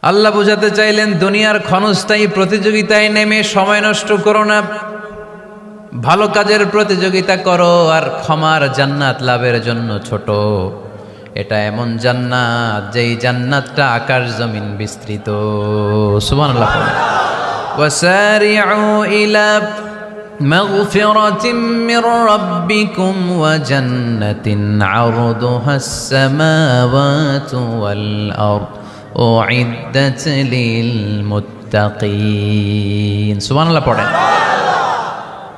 আল্লাহ বোঝাতে চাইলেন দুনিয়ার ক্ষণস্থায়ী প্রতিযোগিতায় নেমে সময় নষ্ট করো না, ভালো কাজের প্রতিযোগিতা করো আর ক্ষমার জান্নাত লাভের জন্য ছোট। এটা এমন জান্নাত যেই জান্নাতটা আকাশ জমিন বিস্তৃত। সুবহানাল্লাহ। ওয়াসারিউ ইলা মাগফিরাতিম মির রাব্বিকুম ওয়া জান্নাতিন আরদুহাস সামাওয়াতু ওয়াল আরদ উইদ্দাত লিল মুত্তাকিন। সুবহানাল্লাহ পড়েন।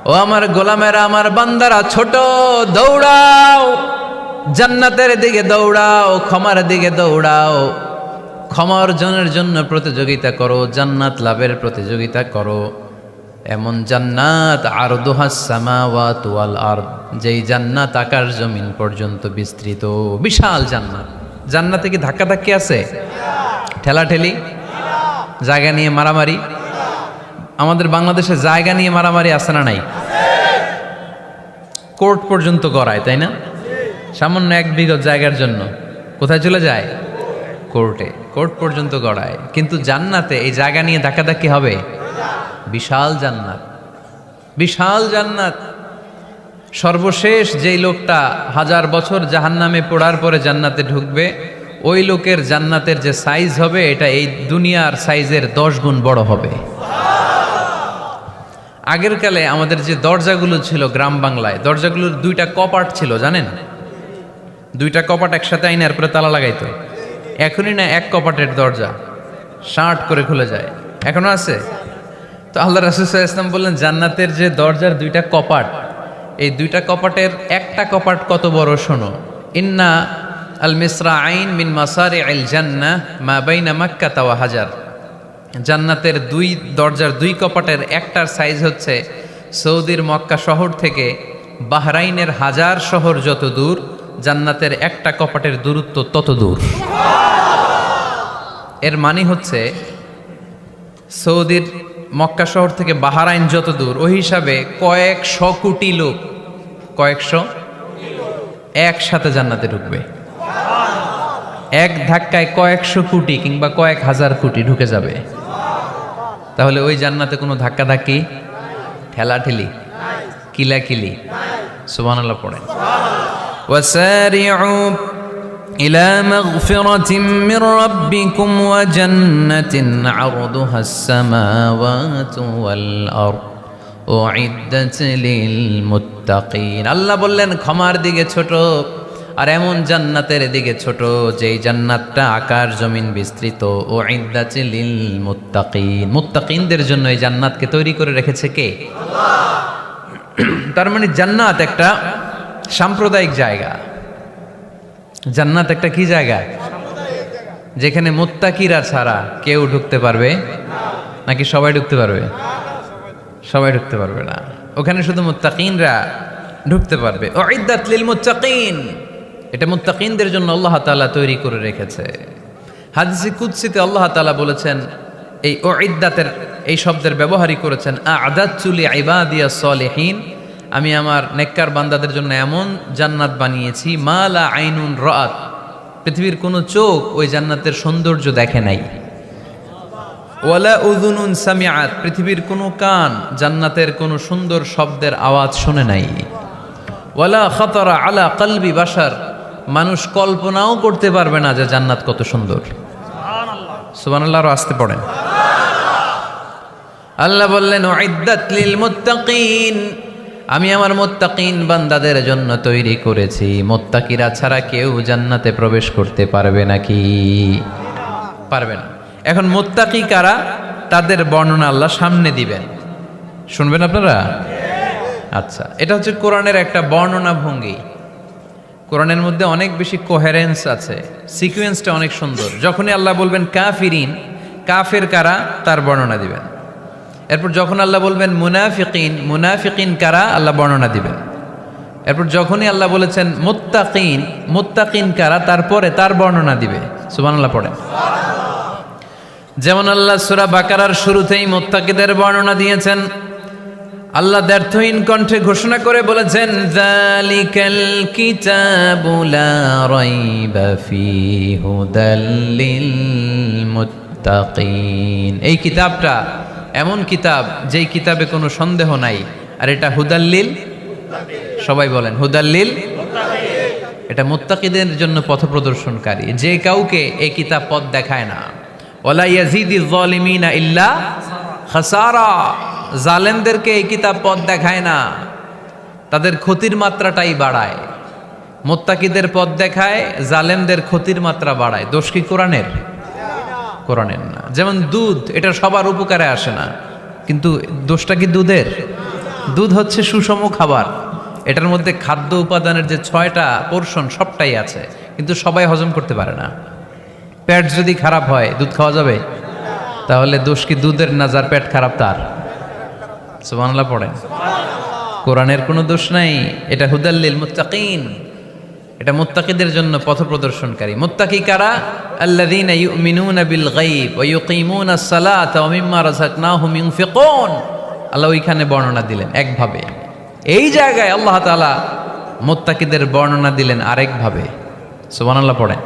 ও আমার গোলামেরা, আমার বান্দারা, ছোট দৌড়াও, জান্নাতের দিকে দৌড়াও, ক্ষমার দিকে দৌড়াও, ক্ষমা অর্জনের জন্য প্রতিযোগিতা করো, জান্নাত লাভের প্রতিযোগিতা করো। এমন জান্নাত আরদুহাস সামাওয়াতু ওয়াল আরদ, যেই জান্নাত আকাশ জমিন পর্যন্ত বিস্তৃত, বিশাল জান্নাত। জান্নাতে কি ধাক্কাধাক্কি আছে? ঠেলাঠেলি, জায়গা নিয়ে মারামারি? আমাদের বাংলাদেশে জায়গা নিয়ে মারামারি আছে না নাই? কোর্ট পর্যন্ত গড়ায়, তাই না? সামান্য 1 বিঘা জায়গার জন্য কোথায় চলে যায়? কোর্টে। কোর্ট পর্যন্ত গড়ায়। কিন্তু জান্নাতে এই জায়গা নিয়ে ধাক্কাধাক্কি হবে? বিশাল জান্নাত, বিশাল জান্নাত। সর্বশেষ যেই লোকটা 1000 বছর জাহান্নামে পড়ার পরে জান্নাতে ঢুকবে, ওই লোকের জান্নাতের যে সাইজ হবে এটা এই দুনিয়ার সাইজের 10 গুণ বড় হবে। আগের কালে আমাদের যে দরজাগুলো ছিল গ্রাম বাংলায়, দরজাগুলোর 2টা কপাট ছিল, জানেন? 2টা কপাট একসাথে আইনার পরে তালা লাগাইতো। এখনই না 1 কপাটের দরজা শার্ট করে খুলে যায়। এখনো আছে? তো আল্লাহ রাসূল সাল্লাল্লাহু আলাইহি ওয়াসাল্লাম বললেন, জান্নাতের যে দরজার 2টা কপাট, এই 2টা কপাটের একটা কপাট কত বড় শোনো। ইন্না আল মিসরাআইন মিন মাসারি'আল জান্নাহ মা বাইনা মাক্কাহ ওয়া হাজার। জান্নাতের 2 দরজার 2 কপাটের একটার সাইজ হচ্ছে সৌদির মক্কা শহর থেকে বাহরাইনের হাজার শহর যত দূর, জান্নাতের একটা কপাটের দূরত্ব তত দূর। এর মানে হচ্ছে সৌদির মক্কা শহর থেকে বাহরাইন যত দূর, ওই হিসাবে কয়েকশো কোটি লোক, কয়েকশো একসাথে জান্নাতে ঢুকবে। এক ধাক্কায় কয়েকশো কোটি কিংবা কয়েক হাজার কোটি ঢুকে যাবে। তাহলে ওই জান্নাতে কোনো ধাক্কাধাক্কি, ঠেলাঠেলি, কিলাকিলি? সুবহানাল্লাহ পড়েন। ওয়াসারিউ ইলা মাগফিরাতিম মির রাব্বিকুম ওয়া জান্নাতিন আরদুহাস সামাওয়াতু ওয়াল আরদ উইদ্দাত লিল মুত্তাকিন। আল্লাহ বললেন ক্ষমার দিকে ছোট, আর এমন জান্নাতের দিকে ছোট যেই জান্নাতটা আকাশ জমিন বিস্তৃত। উইদ্দাত লিল মুত্তাকিন, মুত্তাকিনদের জন্য এই জান্নাতকে তৈরি করে রেখেছে কে? আল্লাহ। তার মানে জান্নাত একটা সাম্প্রদায়িক জায়গা। জান্নাত একটা কি জায়গা? যেখানে মুত্তাকিরা ছাড়া কেউ ঢুকতে পারবে নাকি সবাই ঢুকতে পারবে? সবাই ঢুকতে পারবে না, ওখানে শুধু মুত্তাকিনরা ঢুকতে পারবে। উইদ্দাত লিল মুত্তাকিন, এটা মুত্তাকিনদের জন্য আল্লাহ তাআলা তৈরি করে রেখেছে। হাদিসে কুদসিতে আল্লাহ তাআলা বলেছেন, এই উইদ্দাতের এই শব্দের ব্যবহারই করেছেন আ'দাতু লিইবাদিয়াস সালিহিন, আমি আমার নেককার বান্দাদের জন্য এমন জান্নাত বানিয়েছি মা লা আইনুন রাআত, পৃথিবীর কোনো চোখ ওই জান্নাতের সৌন্দর্য দেখে নাই। ওয়ালা উযুনুন সামিআত, পৃথিবীর কোনো কান জান্নাতের কোনো সুন্দর শব্দের আওয়াজ শুনে নাই। ওয়ালা খাতারা আলা কলবি বাশার, মানুষ কল্পনাও করতে পারবে না যে জান্নাত কত সুন্দর। সুবহানাল্লাহ, সুবহানাল্লাহ। আরো আসতে পড়েন। আল্লাহ বললেন উইদ্দাত লিল মুত্তাকিন, আমি আমার মুত্তাকিন বান্দাদের জন্য তৈরি করেছি। মুত্তাকিরা ছাড়া কেউ জান্নাতে প্রবেশ করতে পারবে নাকি? পারবে না। এখন মুত্তাকি কারা, তাদের বর্ণনা আল্লাহ সামনে দিবেন, শুনবেন আপনারা? আচ্ছা, এটা হচ্ছে কোরআনের একটা বর্ণনা ভঙ্গি। কোরআনের মধ্যে অনেক বেশি কোহেরেন্স আছে, সিকোয়েন্সটা অনেক সুন্দর। যখনই আল্লাহ বলবেন কাফিরিন, কাফের কারা, তার বর্ণনা দিবেন। এরপর যখন আল্লাহ বলবেন মুনাফিকিন, মুনাফিকিন কারা, আল্লাহ বর্ণনা দিবেন। এরপর যখনই আল্লাহ বলেছেন মুত্তাকিন, মুত্তাকিন কারা, তারপরে তার বর্ণনা দিবে। সুবহানাল্লাহ পড়েন। যেমন আল্লাহ সূরা বাকারার শুরুতেই মুত্তাকিদের বর্ণনা দিয়েছেন। আল্লাহ দ্ব্যর্থহীন কণ্ঠে ঘোষণা করে বলেছেন যালিকাল কিতাবু লা রাইবা ফীহি হুদাল লিল মুত্তাকিন। এই কিতাবটা এমন কিতাব যেই কিতাবে কোনো সন্দেহ নাই, আর এটা হুদাল্লিল, সবাই বলেন হুদাল্লিল, এটা মুত্তাকিদের জন্য পথপ্রদর্শনকারী। যে কাউকে এই কিতাব পথ দেখায় না। ওয়ালা ইয়াজিদিজ জালিমিনা ইল্লা খাসারা, জালেমদেরকে এই কিতাব পথ দেখায় না, তাদের ক্ষতির মাত্রাটাই বাড়ায়। মুত্তাকিদের পথ দেখায়, জালেমদের ক্ষতির মাত্রা বাড়ায়। দোষ কি কোরআনের? কোরআনের না। যেমন দুধ, এটা সবার উপকারে আসে না, কিন্তু দোষটা কি দুধের? দুধ হচ্ছে সুষম খাবার, এটার মধ্যে খাদ্য উপাদানের যে 6টা পোর্শন সবটাই আছে, কিন্তু সবাই হজম করতে পারে না। পেট যদি খারাপ হয় দুধ খাওয়া যাবে? তাহলে দোষ কি দুধের না যার পেট খারাপ তার? সুবহানাল্লাহ পড়েন। কোরআনের কোনো দোষ নাই, এটা হুদাল্লিল মুত্তাকিন, এটা মুত্তাকিদের জন্য পথপ্রদর্শনকারী। মুত্তাকি কারা? আল্লাযীনা ইউমিনুনা বিল গায়ব ওয়া ইউকিমুনাস সালাতা ওয়া মিম্মা রাযাকনাহুম ইউনফিকুন। আল্লাহ ওইখানে বর্ণনা দিলেন একভাবে, এই জায়গায় আল্লাহ তাআলা মুত্তাকিদের বর্ণনা দিলেন আরেকভাবে। সুবহানাল্লাহ পড়েন।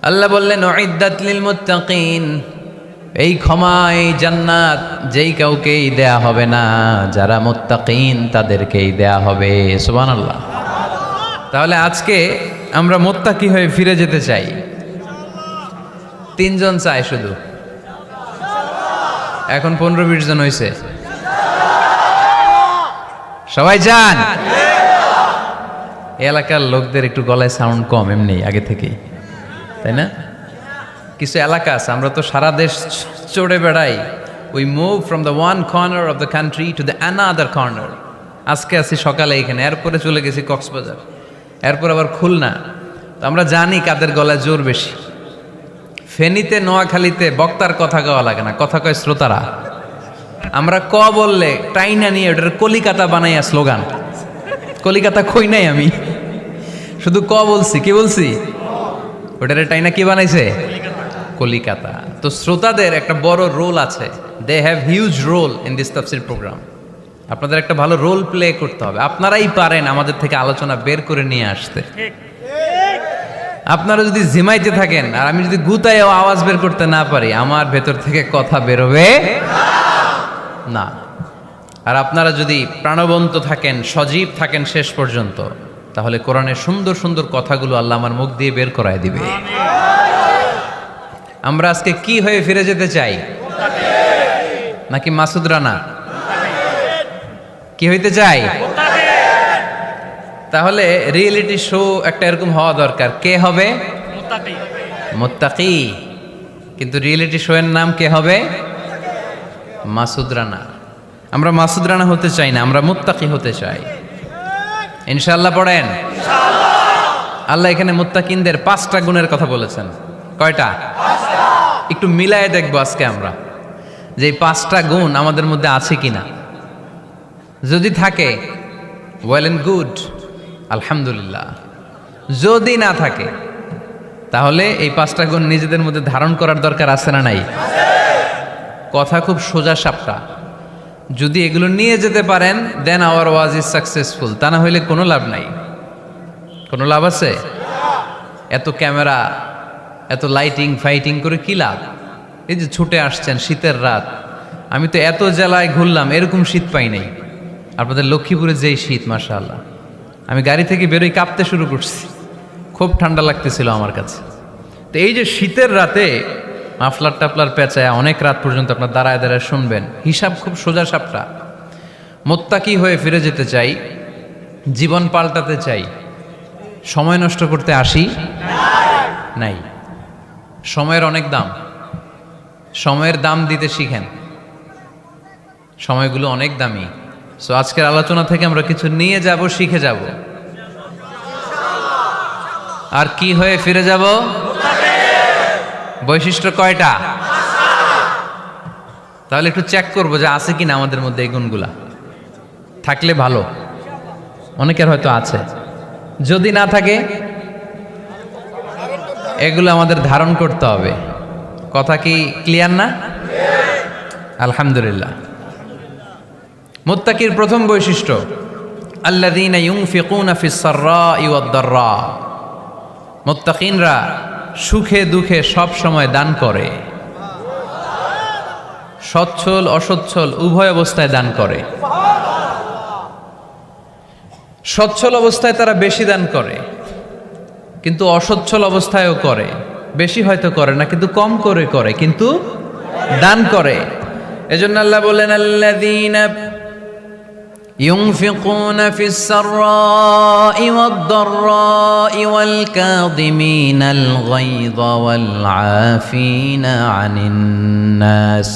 আল্লাহ বললেন উইদ্দাত লিল মুত্তাকিন, এই ক্ষমা, এই জান্নাত যেই কাউকেই দেয়া হবে না, যারা মুত্তাকিন তাদেরকেই দেয়া হবে। সুবহানাল্লাহ। তাহলে আজকে আমরা মুত্তাকি হয়ে ফিরে যেতে চাই। 3 জন চাই শুধু, এখন 15-20 জন হয়েছে। সবাই যান। এলাকার লোকদের একটু গলায় সাউন্ড কম এমনি আগে থেকেই, তাই না? কিছু এলাকা আছে, আমরা তো সারা দেশ চড়ে বেড়াই। We move from the one corner of the country to the another corner. আজকে আছি সকালে এখানে, এরপরে চলে গেছি কক্সবাজার, এরপর আবার খুলনা। তো আমরা জানি কাদের গলায় জোর বেশি। ফেনীতে, নোয়াখালীতে বক্তার কথা কওয়া লাগে না, কথা কয় শ্রোতারা। আমরা ক বললে টাইনা নিয়ে ওটার কলিকাতা বানাইয়া স্লোগান। কলিকাতা কই নাই আমি, শুধু ক বলছি। কি বলছি? ওটার টাইনা কি বানাইছে? কলিকাতা। তো শ্রোতাদের একটা বড় রোল আছে, they have huge role in this তাফসীর প্রোগ্রাম। আপনাদের একটা ভালো রোল প্লে করতে হবে। আপনারাই পারেন আমাদের থেকে আলোচনা বের করে নিয়ে আসতে। আপনারা যদি জিমাইতে থাকেন আর আমি যদি গুতায় আওয়াজ বের করতে না পারি, আমার ভেতর থেকে কথা বেরোবে না। আর আপনারা যদি প্রাণবন্ত থাকেন, সজীব থাকেন শেষ পর্যন্ত, তাহলে কোরআনের সুন্দর সুন্দর কথাগুলো আল্লাহ আমার মুখ দিয়ে বের করায় দিবে। আমরা আজকে কি হয়ে ফিরে যেতে চাই? নাকি মাসুদ রানা? কি হইতে চাই? তাহলে রিয়েলিটি শো একটা এরকম হওয়া দরকার। কে হবে? মুত্তাকি। কিন্তু রিয়েলিটি শো এর নাম কে হবে? মাসুদ রানা। আমরা মাসুদ রানা হতে চাই না, আমরা মুত্তাকি হতে চাই। ইনশাআল্লাহ পড়েন। আল্লাহ এখানে মুত্তাকিনদের 5টা গুণের কথা বলেছেন। কয়টা? একটু মিলায়ে দেখবো আজকে আমরা যে 5টা গুণ আমাদের মধ্যে আছে কিনা। যদি থাকে ওয়েল এন্ড গুড, আলহামদুলিল্লাহ। যদি না থাকে তাহলে এই 5টা গুণ নিজেদের মধ্যে ধারণ করার দরকার আছে না নাই? কথা খুব সোজা সাপটা। যদি এগুলো নিয়ে যেতে পারেন দেন আওয়ার ওয়াজ ইজ সাকসেসফুল। তা না হইলে কোনো লাভ নাই। কোনো লাভ আছে? এত ক্যামেরা, এত লাইটিং ফাইটিং করে কি লাভ? এই যে ছুটে আসছেন শীতের রাত, আমি তো এত জেলায় ঘুরলাম, এরকম শীত পাই নাই। আপনাদের লক্ষ্মীপুরে যেই শীত, মাশাআল্লাহ। আমি গাড়ি থেকে বেরোই কাঁপতে শুরু করছি, খুব ঠান্ডা লাগতেছিল আমার কাছে। তো এই যে শীতের রাতে মাফলার টাফলার পেঁচায় অনেক রাত পর্যন্ত আপনার দাঁড়ায় দাঁড়ায় শুনবেন, হিসাব খুব সোজা সাপটা। মুত্তাকি হয়ে ফিরে যেতে চাই, জীবন পাল্টাতে চাই, সময় নষ্ট করতে আসি নাই। সময়ের অনেক দাম, সময়ের দাম দিতে শিখেন। সময়গুলো অনেক দামি। সো আজকের আলোচনা থেকে আমরা কিছু নিয়ে যাব, শিখে যাব। আর কি হয়ে ফিরে যাব? বৈশিষ্ট্য কয়টা? তাহলে একটু চেক করবো যে আছে কিনা আমাদের মধ্যে এই গুণগুলা। থাকলে ভালো, অনেকের হয়তো আছে। যদি না থাকে এগুলো আমাদের ধারণ করতে হবে। কথা কি ক্লিয়ার না? আলহামদুলিল্লাহ। মুত্তাকির প্রথম বৈশিষ্ট্য আল্লাযীনা ইউনফিকুনা ফিস সাররাই ওয়াদ দাররা। মুত্তাকিনরা সুখে দুঃখে সব সময় দান করে, সচ্ছল অসচ্ছল উভয় অবস্থায় দান করে। সচ্ছল অবস্থায় তারা বেশি দান করে, কিন্তু অসচ্ছল অবস্থায়ও করে। বেশি হয়তো করে না, কিন্তু কম করে করে, কিন্তু দান করে। এজন্য আল্লাহ বলেন, আল্লাযীনা ইউনফিকুনা ফিস সাররাই ওয়াদ দাররাই ওয়াল কাযিমিনাল গায়যা ওয়াল আফিনা আনিন নাস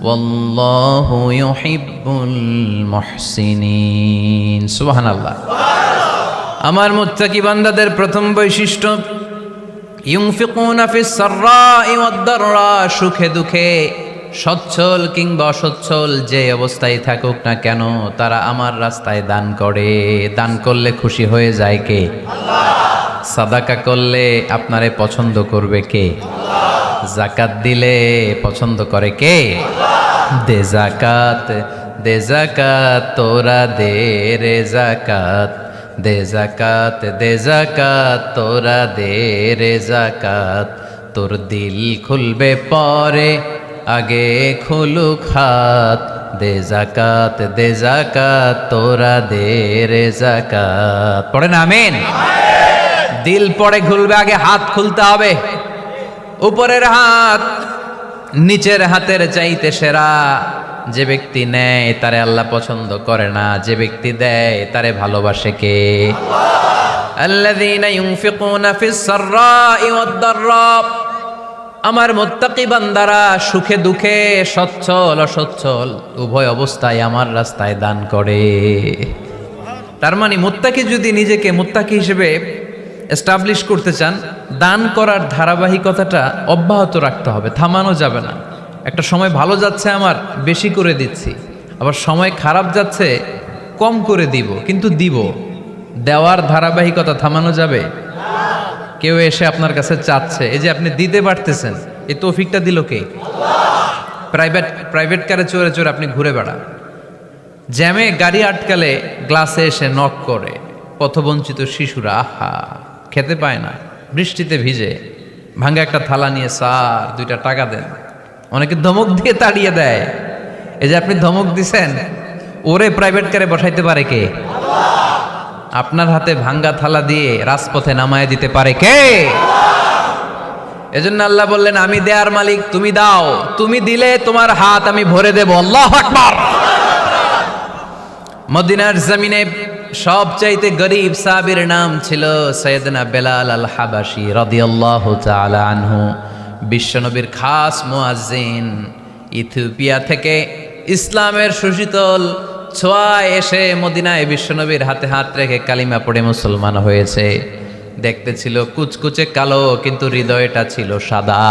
ওয়াল্লাহু ইউহিব্বুল মুহসিনিন। সুবহানাল্লাহ। আমার মুত্তাকি বান্দাদের প্রথম বৈশিষ্ট্য ইউনফিকুনা ফিস সাররাই ওয়াদ দাররা, সুখে দুঃখে সচ্ছল কিংবা অসচ্ছল যে অবস্থায় থাকুক না কেন তারা আমার রাস্তায় দান করে। দান করলে খুশি হয়ে যায় কে? আল্লাহ। সাদাকা করলে আপনারে পছন্দ করবে কে? আল্লাহ। যাকাত দিলে পছন্দ করে কে? আল্লাহ। দে যাকাত, দে যাকাত তোরা দে রে যাকাত, দে যাকাত, দে যাকাত তোরা দে রে যাকাত, তোর দিল খুলবে পরে আগে খুলুক হাত, দে যাকাত, দে যাকাত তোরা দে রে যাকাত। পড়েন আমিন। দিল পরে খুলবে, আগে হাত খুলতে হবে। উপরের হাত নিচের হাতের চাইতে সেরা। যে ব্যক্তি নেয় তারে আল্লাহ পছন্দ করে না, যে ব্যক্তি দেয় তারে ভালোবাসে কে? আল্লাহ। আল্লাযীনা ইউনফিকুনা ফিস সাররাই ওয়াদ দাররা, আমার মুত্তাকি বান্দারা সুখে দুঃখে সচ্ছল অসচ্ছল উভয় অবস্থায় আমার রাস্তায় দান করে। তার মানে মুত্তাকি যদি নিজেকে মুত্তাকি হিসেবে এস্টাবলিশ করতে চান, দান করার ধারাবাহিকতাটা অব্যাহত রাখতে হবে, থামানো যাবে না। একটা সময় ভালো যাচ্ছে আমার, বেশি করে দিচ্ছি, আবার সময় খারাপ যাচ্ছে, কম করে দিব, কিন্তু দিব। দেওয়ার ধারাবাহিকতা থামানো যাবে? কেউ এসে আপনার কাছে চাচ্ছে, এই যে আপনি দিতে পারতেছেন, এই তৌফিকটা দিল কে? প্রাইভেট কারে চড়ে চড়ে আপনি ঘুরে বেড়ান, জ্যামে গাড়ি আটকালে গ্লাসে এসে নক করে, পথবঞ্চিত শিশুরা আহা খেতে পায় না, বৃষ্টিতে ভিজে ভাঙ্গা একটা থালা নিয়ে স্যার 2টা টাকা দেন। অনেকে ধমক দিয়ে তাড়িয়ে দেয়। এই যে আপনি ধমক দিছেন, ওরে প্রাইভেট কারে বসাইতে পারে কে? আপনার হাতে ভাঙ্গা থালা দিয়ে রাজপথে নামায় দিতে পারে কে? এজন্য আল্লাহ বললেন, আমি দেয়ার মালিক, তুমি দাও, তুমি দিলে তোমার হাত আমি ভরে দেব। আল্লাহু আকবার। মদিনার জমিনে সবচাইতে গরীব সাহাবীর নাম ছিল সৈয়দনা বেলাল আল হাবাসী রাদিয়াল্লাহু তাআলা আনহু। বিশ্বনবীর খাস মুয়াজ্জিন, ইথিওপিয়া থেকে ইসলামের সুশীতল ছোঁয়ায় এসে মদিনায় বিশ্বনবীর হাতে হাত রেখে কালিমা পড়ে মুসলমান হয়েছে। দেখতে ছিল কুচকুচে কালো, কিন্তু হৃদয়টা ছিল সাদা।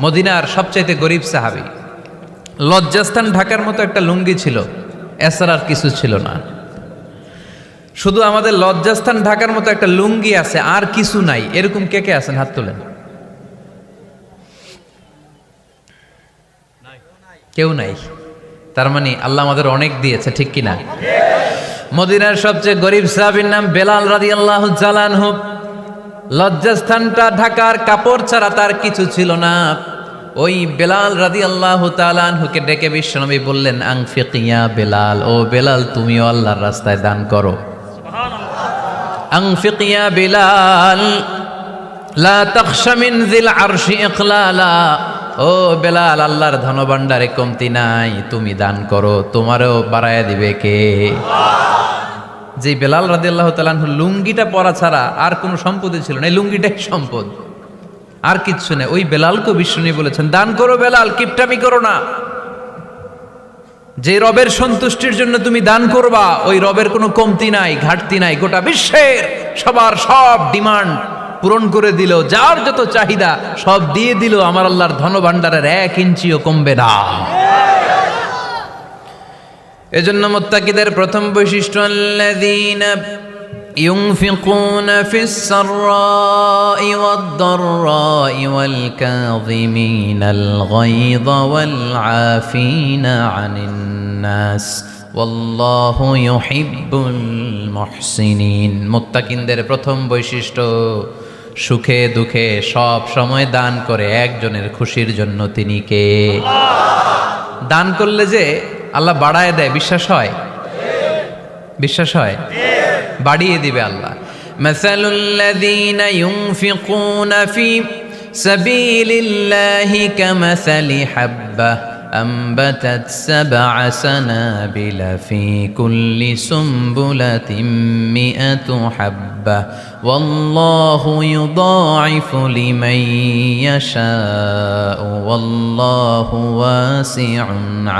মদিনার সবচাইতে গরীব সাহাবী। লজ্জাস্থান ঢাকার মতো একটা লুঙ্গি ছিল, এছাড়া আর কিছু ছিল না। শুধু আমাদের লজ্জাস্থান ঢাকার মতো একটা লুঙ্গি আছে, আর কিছু নাই। এরকম কে কে আছেন? হাত তোলেন। কেউ নাই। তার মানে আল্লাহ আমাদের অনেক দিয়েছে, ঠিক কিনা? মদিনার সবচেয়ে গরীব সাহাবীর নাম বেলাল রাদিয়াল্লাহু তাআলা আনহু। লজ্জাস্থানটা ঢাকার কাপড় ছাড়া তার কিছু ছিল না। ওই বেলাল রাদিয়াল্লাহু তাআলা আনহুকে ডেকে বিশ্বনবী বললেন, আনফিক ইয়া বেলাল, ও বেলাল তুমিও আল্লাহর রাস্তায় দান করো। সুবহানাল্লাহ। আনফিক ইয়া বেলাল লা তাখশা মিন যিল আরশি ইকলালা, ও বেলাল আল্লাহর ধনভাণ্ডারে কমতি নাই, তুমি দান করো, তোমারও বাড়ায়া দিবে কে? যে বেলাল রাদিয়াল্লাহু তাআলা আনহু লুঙ্গিটা পরা ছাড়া আর কোনো সম্পত্তি ছিল না, এই লুঙ্গিটাই সম্পদ, আর কিচ্ছু নেই। ওই বেলালকে বিষ্ণু বলেছেন, দান করো বেলাল, কিপটামি করো না। যে রবের সন্তুষ্টির জন্য তুমি দান করবা, ওই রবের কোনো কমতি নাই, ঘাটতি নাই। গোটা বিশ্বের সবার সব ডিমান্ড পূরণ করে দিল, যার যত চাহিদা সব দিয়ে দিল, আমার আল্লাহর ধনভাণ্ডারের 1 ইঞ্চিও কমবে না। এজন্য মুত্তাকিদের প্রথম বৈশিষ্ট্য, আল্লাযীনা ইউনফিকুনা ফিস সাররাই ওয়াদ দাররাই ওয়াল কাযিমিনাল গায়যা ওয়াল আফিনা আনিন নাস ওয়াল্লাহু ইউহিব্বুল মুহসিনিন। মুত্তাকিনদের প্রথম বৈশিষ্ট্য, সুখে দুঃখে সব সময় দান করে একজনের খুশির জন্য, তিনি কে? দান করলে যে আল্লাহ বাড়ায় দেয়, বিশ্বাস হয়? বিশ্বাস হয়? বাড়িয়ে দিবে আল্লাহ। মাসালুল্লাযীনা ইউনফিকুনা ফি সাবিলিল্লাহি কামাসালি হাব্বাহ أنبتت 7 سنابل في كل سنبلة 100 حبة والله يضاعف لمن يشاء والله واسع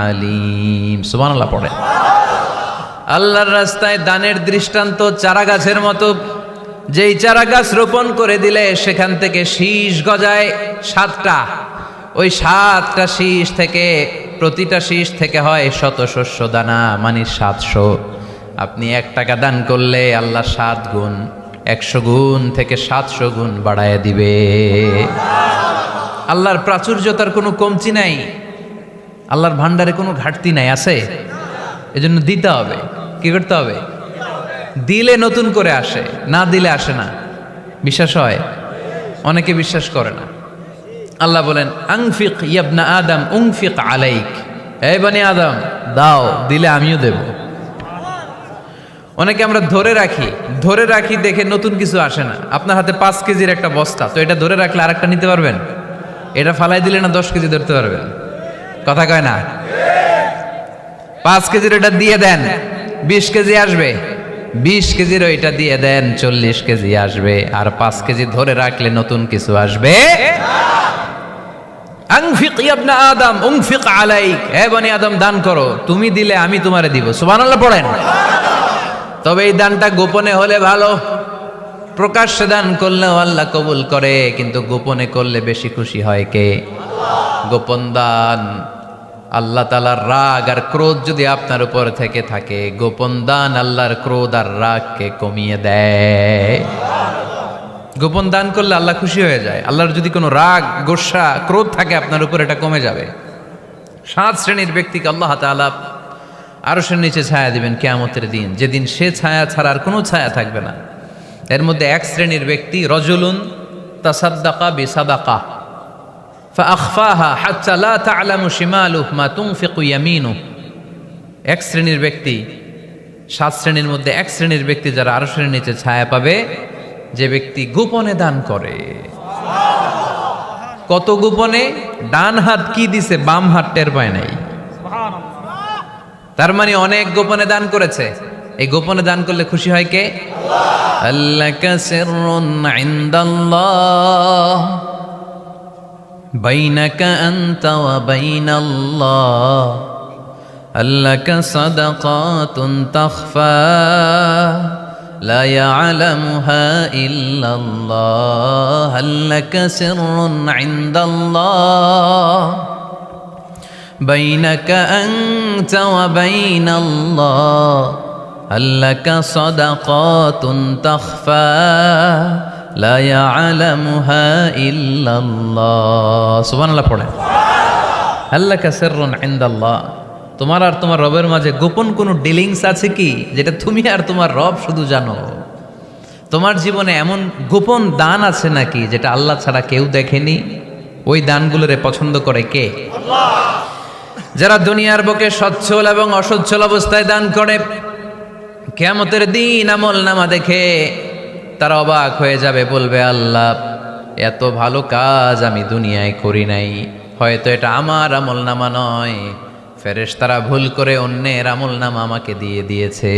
عليم سبحان الله পড়ে। আল্লাহর রাস্তায় দানের দৃষ্টান্ত চারা গাছের মতো, যেই চারা গাছ রোপণ করে দিলে সেখান থেকে শীষ গজায় 7টা, ওই 7টা শীষ থেকে প্রতিটা শীষ থেকে হয় শত শস্য দানা, মানে 700। আপনি 1 টাকা দান করলে আল্লাহ 7 গুণ, 100 গুণ থেকে 700 গুণ বাড়ায় দিবে। আল্লাহর প্রাচুর্যতার কোনো কমতি নাই, আল্লাহর ভান্ডারে কোনো ঘাটতি নাই, আছে? এজন্য দিতে হবে। কি করতে হবে? দিলে নতুন করে আসে, না দিলে আসে না। বিশ্বাস হয়? অনেকে বিশ্বাস করে না। আল্লাহ বলেন আনফিক ইবনা আদম উনফিক আলাইক, এই বনি আদম দাও, দিলে আমিও দেব। অনেকে আমরা ধরে রাখি দেখে নতুন কিছু আসে না। আপনার হাতে 5 কেজির একটা বস্তা, তো এটা ধরে রাখলে আরেকটা নিতে পারবেন? এটা ফালাই দিলে না 10 কেজি ধরতে পারবেন? কথা কয় না? 5 কেজির এটা দিয়ে দেন, 20 কেজি আসবে। 20 কেজির ওইটা দিয়ে দেন, 40 কেজি আসবে। আর 5 কেজি ধরে রাখলে নতুন কিছু আসবে। আনফিক ইবনা আদম উনফিক আলাইক, হে বনি আদম দান করো, তুমি দিলে আমি তোমারে দিব। সুবহানাল্লাহ পড়েন। তবে এই দানটা গোপনে হলে ভালো, প্রকাশ্যে দান করলেও আল্লাহ কবুল করে, কিন্তু গোপনে করলে বেশি খুশি হয় কে? গোপন দান। আল্লাহ তাআলার রাগ আর ক্রোধ যদি আপনার উপর থেকে থাকে, গোপন দান আল্লাহর ক্রোধ আর রাগকে কমিয়ে দেয়। গোপন দান করলে আল্লাহ খুশি হয়ে যায়। আল্লাহর যদি কোনো রাগ, গোসা, ক্রোধ থাকে আপনার উপর, এটা কমে যাবে। 7 শ্রেণীর ব্যক্তিকে আল্লাহ তাআলা আরশের নিচে ছায়া দিবেন কিয়ামতের দিন, যেদিন সে ছায়া ছাড়া আর কোনো ছায়া থাকবে না। এর মধ্যে 1 শ্রেণীর ব্যক্তি, রজুলুন তাসাদ্দাকা বিসাদাকা ফাআখফাহা হাত্তা লা তা'লামু শিমালুহু মা তুনফিকু ইয়ামিনুহু। 1 শ্রেণীর ব্যক্তি, 7 শ্রেণীর মধ্যে 1 শ্রেণীর ব্যক্তি যারা আরশের নিচে ছায়া পাবে, যে ব্যক্তি গোপনে দান করে। কত গোপনে? ডান হাত কি দিছে, বাম হাত টের পায় নাই। তার মানে অনেক গোপনে দান করেছে। এই গোপনে দান করলে খুশি হয় কে? আল্লাকা সিররুন ইনদাল্লাহ বাইনাকা আনতা ওয়া বাইনাল্লাহ আল্লাকা সাদাকাতুন তাখফা لا يعلمها إلا الله هل لك سر عند الله بينك أنت وبين الله هل لك صدقات تخفى لا يعلمها إلا الله سبحان الله পড়ে। هل لك سر عند الله, তোমার আর তোমার রবের মাঝে গোপন কোনো ডিলিংস আছে কি, যেটা তুমি আর তোমার রব শুধু জানো? তোমার জীবনে এমন গোপন দান আছে নাকি যেটা আল্লাহ ছাড়া কেউ দেখেনি? ওই দানগুলোরে পছন্দ করে কে? আল্লাহ। যারা দুনিয়ার বুকে সচ্ছল এবং অসচ্ছল অবস্থায় দান করে, কিয়ামতের দিন আমল নামা দেখে তারা অবাক হয়ে যাবে, বলবে আল্লাহ এত ভালো কাজ আমি দুনিয়ায় করি নাই, হয়তো এটা আমার আমল নামা নয়, ফেরেশতারা ভুল করে অন্যের আমল নামা আমাকে দিয়ে দিয়েছে।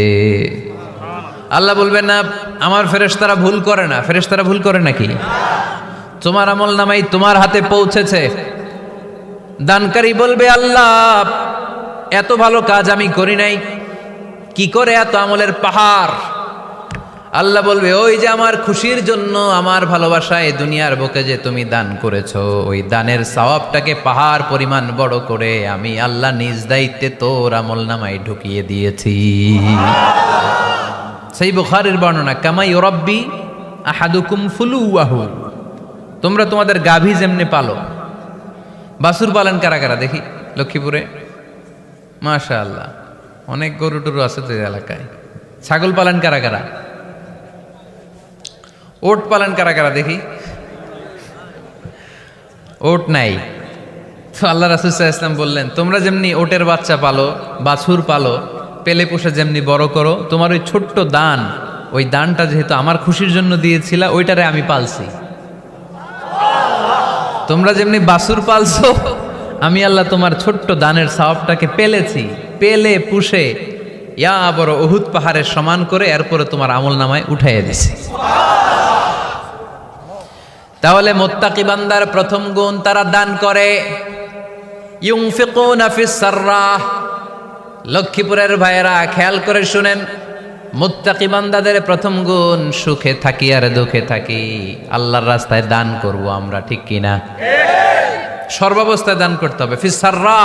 আল্লাহ বলবেন না আমার ফেরেশতারা ভুল করে না। ফেরেশতারা ভুল করে নাকি? তোমার আমল নামাই তোমার হাতে পৌঁছেছে। দানকারী বলবে আল্লাহ এত ভালো কাজ আমি করি নাই, কি করে এত আমলের পাহাড়? আল্লাহ বলবে ওই যে আমার খুশির জন্য, আমার ভালোবাসায় দুনিয়ার বুকে যে তুমি দান করেছো, ওই দানের সওয়াবটাকে পাহাড় পরিমাণ বড় করে আমি আল্লাহ নিজ দায়িত্বে তোর আমল নামায় ঢুকিয়ে দিয়েছি। সেই বুখারীর বর্ণনা, কামা ইউরাব্বি আহাদুকুম ফুলুয়াহু, তোমরা তোমাদের গাভী যেমনি পালো। বাছুর পালেন কারা কারা দেখি লক্ষ্মীপুরে? মাশাআল্লাহ, অনেক গরু টরু আছে তো এলাকায়। ছাগল পালেন কারা কারা? ওট পালন কারা কারা দেখি? ওট নাই। তো আল্লাহ রাসূল সাল্লাল্লাহু আলাইহি ওয়াসাল্লাম বললেন, তোমরা যেমনি ওটের বাচ্চা পালো, বাছুর পালো, পেলে পুষে যেমনি বড় করো, তোমার ওই ছোট্ট দান, ওই দানটা যেহেতু আমার খুশির জন্য দিয়েছিলা, ওইটারে আমি পালছি। তোমরা যেমনি বাছুর পালছো, আমি আল্লাহ তোমার ছোট্ট দানের সওয়াবটাকে পেলেছি, পেলে পুষে ইয়া বড় উহুদ পাহাড়ের সমান করে এরপরে তোমার আমল নামায় উঠাইয়া দিছি। তাহলে মুত্তাকি বান্দার প্রথম গুণ, তারা দান করে। ইউনফিকুনা ফিস সাররাহ। লক্ষ্মীপুরের ভাইয়েরা খেয়াল করে শুনেন, মুত্তাকি বান্দাদের প্রথম গুণ, সুখে থাকি আর দুঃখে থাকি আল্লাহর রাস্তায় দান করব আমরা, ঠিক কিনা? সর্বাবস্থায় দান করতে হবে। ফিস সাররা,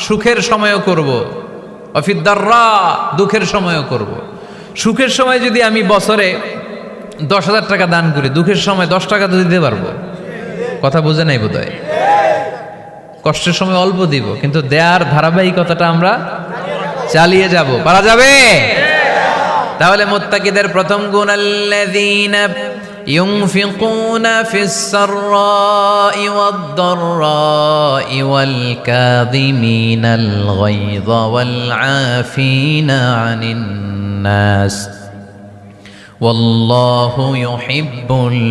সুখের সময়ও করব, অফিদ দাররা, দুঃখের সময়ও করব। সুখের সময় যদি আমি বছরে 10,000 টাকা দান করি, দুঃখের সময় 10 টাকা তো দিতে পারবো। কথা বুঝে নাই বোধহয়? কষ্টের সময় অল্প দিব, কিন্তু দেয়ার ধারাবাহিকতাটা আমরা চালিয়ে যাব। পারা যাবে? তাহলে মুত্তাকিদের প্রথম গুণ, আল্লাযীনা ইউনফিকুনা ফিস সাররাই ওয়াদ দাররাই ওয়াল কাযিমিনাল গায়যা ওয়াল আফিনা আনিন নাস ওয়াল্লাহু ইউহিব্বুল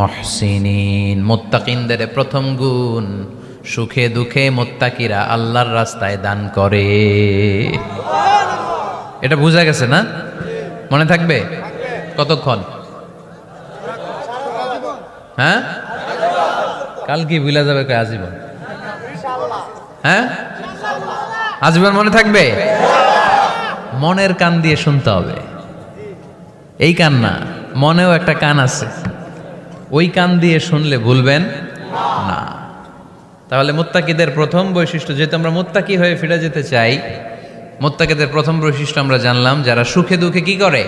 মুহসিনিন। মুত্তাকিনদের প্রথম গুণ, সুখে দুঃখে মুত্তাকিরা আল্লাহর রাস্তায় দান করে। এটা বোঝা গেছে না? মনে থাকবে কতক্ষণ? হ্যাঁ, কাল কি ভুলা যাবে? আজীবন? হ্যাঁ, আজীবন মনে থাকবে। মনের কান দিয়ে শুনতে হবে। এই কান না, মনেও একটা কান আছে, ওই কান দিয়ে শুনলে ভুলবেন না। তাহলে মুত্তাকিদের প্রথম বৈশিষ্ট্য, যেহেতু আমরা মুত্তাকি হয়ে ফিরে যেতে চাই, মুত্তাকিদের প্রথম বৈশিষ্ট্য আমরা জানলাম, যারা সুখে দুঃখে কি করে?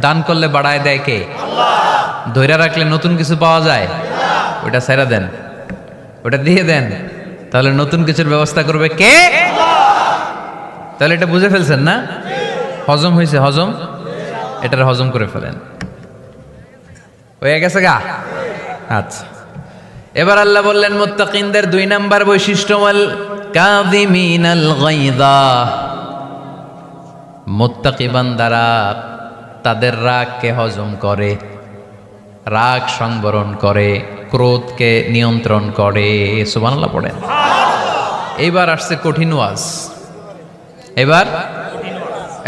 দান করলে বাড়ায় দেয় কে? ধৈর্য রাখলে নতুন কিছু পাওয়া যায়? ওটা ছেড়ে দেন, ওটা দিয়ে দেন, তাহলে নতুন কিছুর ব্যবস্থা করবে কে? তাহলে এটা বুঝে ফেলছেন না? হজম হয়েছে? হজম, এটার হজম করে ফেলেন। হয়ে গেছে গা? আচ্ছা, এবার আল্লাহ বললেন মুত্তাকিনদের 2 নাম্বার বৈশিষ্ট্য, ওয়াল কাযিমিনাল গায়যা। মুত্তাকি বান্দারা তাদের রাগকে হজম করে, রাগ সংবরণ করে, ক্রোধকে নিয়ন্ত্রণ করে। সুবহানাল্লাহ পড়েন। এইবার আসছে কঠিন ওয়াজ। এবার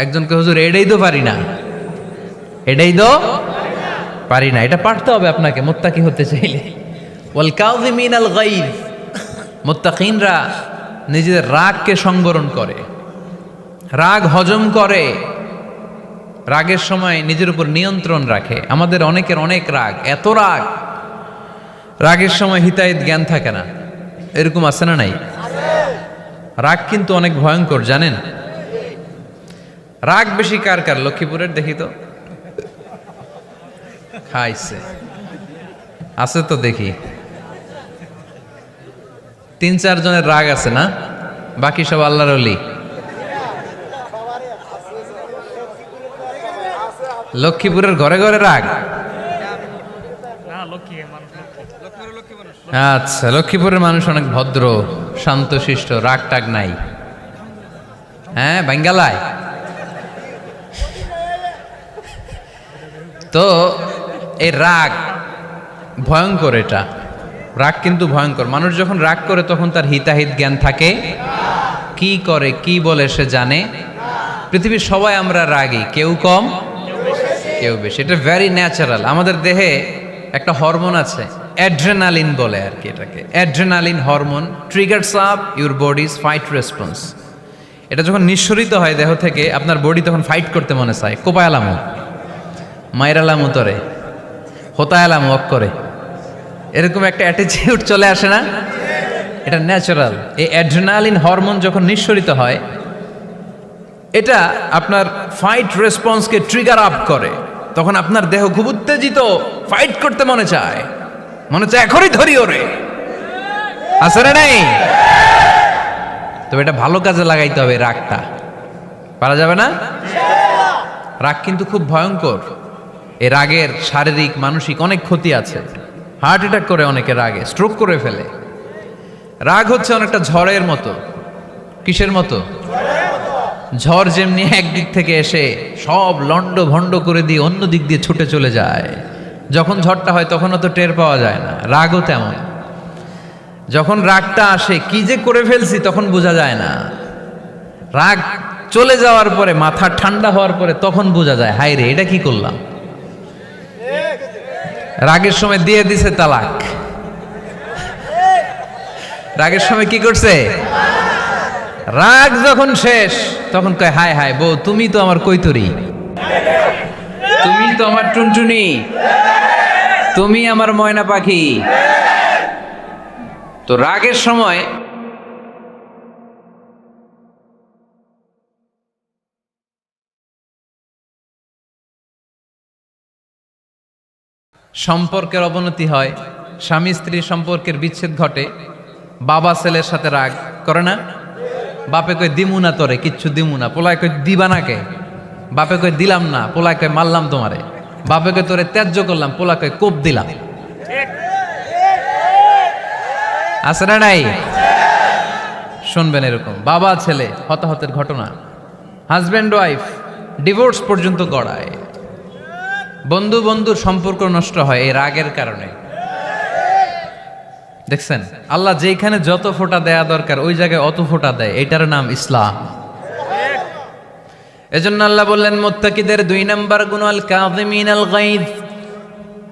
একজনকে, হুজুর এটাই তো পারি না, এটাই তো পারি না, এটা পারতে হবে আপনাকে মুত্তাকি হতে চাইলে। ওয়াল কাযিমিনাল গায়য। মুত্তাকিনরা নিজেদের রাগকে সংবরণ করে, রাগ হজম করে, রাগের সময় নিজের উপর নিয়ন্ত্রণ রাখে। আমাদের অনেকের অনেক রাগ, এত রাগ, রাগের সময় হিতাহিত জ্ঞান থাকে না। এরকম আছে না নাই? রাগ কিন্তু অনেক ভয়ঙ্কর, জানেন? রাগ বেশি কার কার? লক্ষ্মীপুরের দেখি তো, খাইছে আছে তো দেখি, 3-4 জনের রাগ আছে না? বাকি সব আল্লাহর ওলি। লক্ষ্মীপুরের ঘরে ঘরে রাগ? আচ্ছা, লক্ষ্মীপুরের মানুষ অনেক ভদ্র, শান্ত শিষ্ট, রাগ টাগ নাই। হ্যাঁ, বাঙ্গালায় তো এই রাগ ভয়ঙ্কর। এটা রাগ কিন্তু ভয়ঙ্কর। মানুষ যখন রাগ করে তখন তার হিতাহিত জ্ঞান থাকে, কি করে কি বলে সে জানে। পৃথিবীর সবাই আমরা রাগী, কেউ কম কেউ বেশি। এটা ভেরি ন্যাচারাল। আমাদের দেহে একটা হরমোন আছে, অ্যাড্রেনালিন বলে আর কি এটাকে। Adrenaline hormone triggers up your bodies fight response. এটা যখন নিঃসরিত হয় দেহ থেকে, আপনার বডি তখন ফাইট করতে মনে চায়। কোপায়ালামো, মাইরালামো তরে, হোতায়ালামো অক করে, এরকম একটা অ্যাটিটিউড চলে আসে না? এটা ন্যাচারাল। এই অ্যাড্রেনালিন হরমোন যখন নিঃসরিত হয়, এটা আপনার ফাইট রেসপন্সকে ট্রিগার আপ করে। তখন আপনার দেহ খুব উত্তেজিত, ফাইট করতে মনে চায়, এখনই ধরি ওরে। আছে না নাই? তবে এটা ভালো কাজে লাগাইতে হবে। রাগটা পারা যাবে না। রাগ কিন্তু খুব ভয়ঙ্কর। এই রাগের শারীরিক মানসিক অনেক ক্ষতি আছে। হার্ট অ্যাটাক করে অনেকে রাগে, স্ট্রোক করে ফেলে। রাগ হচ্ছে অনেকটা ঝড়ের মতো। কিসের মতো? ঝড় যেমনি একদিক থেকে এসে সব লন্ড ভন্ড করে দিয়ে অন্য দিক দিয়ে ছুটে চলে যায়, যখন ঝড়টা হয় তখনও তো টের পাওয়া যায় না। রাগও তেমন, যখন রাগটা আসে কি যে করে ফেলছি তখন বোঝা যায় না। রাগ চলে যাওয়ার পরে, মাথা ঠান্ডা হওয়ার পরে তখন বোঝা যায়, হায় রে এটা কি করলাম। রাগের সময় দিয়ে দিছে তালাক। রাগের সময় কি করছে? রাগ যখন শেষ তখন কয়, হায় হায় বউ তুমি তো আমার কৈতরি, তুমি তো আমার টুনটুনি, তুমি আমার ময়না পাখি। তো রাগের সময় সম্পর্কের অবনতি হয়, স্বামী স্ত্রীর সম্পর্কের বিচ্ছেদ ঘটে। বাবা ছেলের সাথে রাগ করে না? বাপে কয় দিমু না তোরে, কিচ্ছু দিমু না। পোলায় কয় দিবা না কে? বাপে কয় দিলাম না। পোলায় কয় মারলাম তোমারে। বাপে কয় তোরে ত্যায্য করলাম। পোলা কয় কোপ দিলাম। আছে না নাই? শুনবেন এরকম বাবা ছেলে হতাহতের ঘটনা, হাজব্যান্ড ওয়াইফ ডিভোর্স পর্যন্ত গড়ায়, বন্ধু বন্ধুর সম্পর্ক নষ্ট হয় এই রাগের কারণে। দেখছেন আল্লাহ যেখানে যত ফোঁটা দেয়া দরকার ওই জায়গায় অত ফোঁটা দেয়, এটার নাম ইসলাম। এজন্য আল্লাহ বললেন মুত্তাকিদের 2 নাম্বার গুণ আল কাযিমিনাল গায়জ।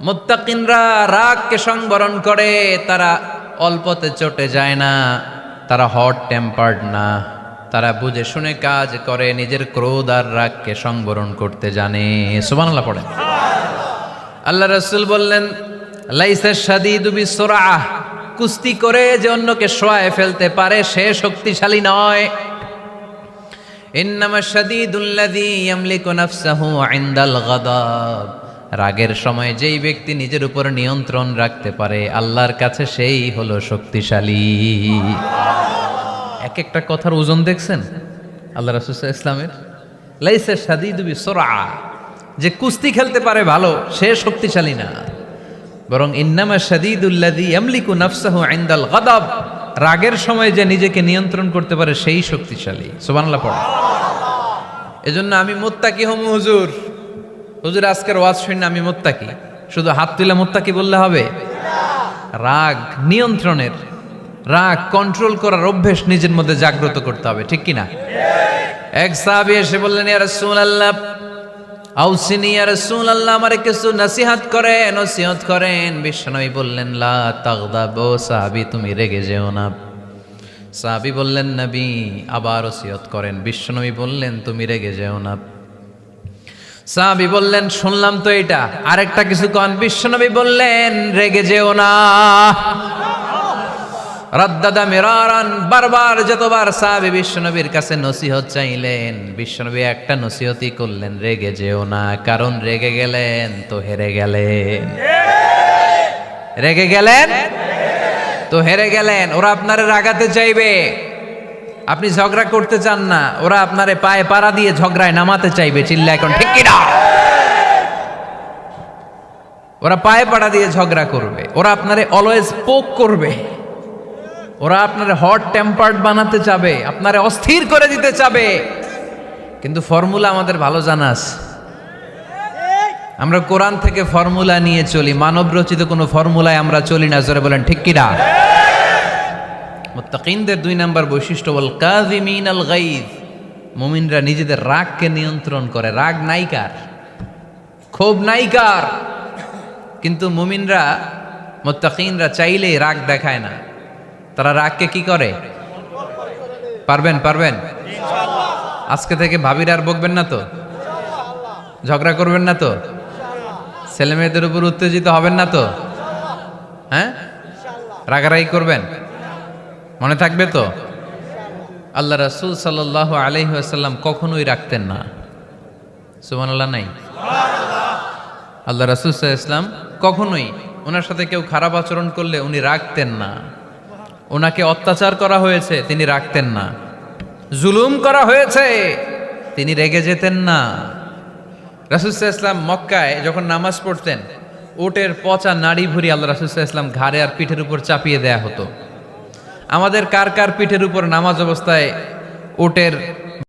মুত্তাকিনরা রাগকে সংবরণ করে, তারা অল্পতে চটে যায় না, তারা হট টেম্পার্ড না, তারা বুঝে শুনে কাজ করে, নিজের ক্রোধ আর রাগকে সংবরণ করতে জানে। সুবহানাল্লাহ পড়েন। আল্লাহ রাসূল বললেন লাইসা শাদীদু বিসুরআহ, কুস্তি করে যে অন্যকে শোয়ায় ফেলতে পারে সে শক্তিশালী নয়। ইন্নামা শাদীদুল্লাযী ইয়ামলিকু নাফসাহু ইনদাল গাদাব, রাগের সময় যেই ব্যক্তি নিজের উপর নিয়ন্ত্রণ রাখতে পারে আল্লাহর কাছে সেই হলো শক্তিশালী। এক একটা কথার ওজন দেখছেন আল্লাহ রাসূল সাল্লাল্লাহু আলাইহি ওয়াসাল্লামের। লাইসা শাদীদু বিসুরআহ, যে কুস্তি খেলতে পারে ভালো সে শক্তিশালী না, বরং ইন্নামা শাদীদুল্লাযী ইয়ামলিকু নাফসাহু ইনদাল গাদাব, রাগের সময় যে নিজেকে নিয়ন্ত্রণ করতে পারে সেই শক্তিশালী। সুবহানাল্লাহ পড়ে। এজন্য আমি মুত্তাকি হমু হুজুর। হুজুর আজকের ওয়াজ শুনে আমি মুত্তাকি, শুধু হাত তুলে মুত্তাকি বললে হবে? রাগ নিয়ন্ত্রণের, রাগ কন্ট্রোল করার অভ্যেস নিজের মধ্যে জাগ্রত করতে হবে, ঠিক কিনা? এক সাহাবী এসে বললেন ইয়া রাসূলুল্লাহ আউসিনি ইয়া রাসূলুল্লাহ, আমারে কিছু নসিহত করেন। বিশ্বনবী বললেন লা তাগদাব, ও সাহাবী তুমি রেগে যেও না। সাহাবী বললেন নবী আবার ওসিয়ত করেন। বিশ্বনবী বললেন তুমি রেগে যেও না। সাহাবী বললেন শুনলাম তো এটা, আরেকটা কিছু কন। বিশ্বনবী বললেন রেগে যেও না। রাদ্দাদা মিরারান, বারবার যতবার সাহাবী বিশ্বনবীর কাছে নসিহত চাইলেন, বিশ্বনবী একটা নসিহতই করলেন, রেগে যেও না, কারণ রেগে গেলেন তো হেরে গেলেন। রেগে গেলেন তো হেরে গেলেন। ওরা আপনারে রাগাতে চাইবে, আপনি ঝগড়া করতে চান না, ওরা আপনারে পায়ে পাড়া দিয়ে ঝগড়ায় নামাতে চাইবে। চিল্লা এখন ঠিক কিনা? ওরা পায়ে পাড়া দিয়ে ঝগড়া করবে, ওরা আপনারে অলওয়েজ পোক করবে, ওরা আপনারে হট টেম্পার্ড বানাতে চাবে, আপনারে অস্থির করে দিতে চাবে। কিন্তু ফর্মুলা আমাদের ভালো জানা আছে। আমরা কোরআন থেকে ফর্মুলা নিয়ে চলি, মানব রচিত কোনো ফর্মুলায় আমরা চলি না। জোরে বলেন ঠিক কিনা? মুত্তাকিনদের 2 নাম্বার বৈশিষ্ট্য ওয়াল কাযিমিনাল গায়জ, মুমিনরা নিজেদের রাগকে নিয়ন্ত্রণ করে। রাগ নাইকার, ক্ষোভ নাইকার, কিন্তু মুমিনরা মুত্তাকিনরা চাইলেই রাগ দেখায় না। তারা রাগকে কি করে? পারবেন ইনশাআল্লাহ। আজকে থেকে ভাবির আর বকবেন না তো, ঝগড়া করবেন না তো, ছেলে মেয়েদের উপর উত্তেজিত হবেন না তো, হ্যাঁ রাগারাগি করবেন, মনে থাকবে তো? আল্লাহ রাসূল সাল্লাল্লাহু আলাইহি ওয়াসাল্লাম কখনোই রাখতেন না। সুবহানাল্লাহ নাই? আল্লাহ রাসূল সাল্লাল্লাহু আলাইহি ওয়াসাল্লাম কখনোই, ওনার সাথে কেউ খারাপ আচরণ করলে উনি রাখতেন না। ওনাকে অত্যাচার করা হয়েছে তিনি রাখতেন না, জুলুম করা হয়েছে তিনি রেগে যেতেন না। রাসূলুল্লাহ ইসলাম মক্কায় যখন নামাজ পড়তেন, উটের পচা নাড়ি ভুঁড়ি আল্লাহ রাসূলুল্লাহ ইসলাম ঘাড়ে আর পিঠের উপর চাপিয়ে দেয়া হতো। আমাদের কার কার পিঠের উপর নামাজ অবস্থায় উটের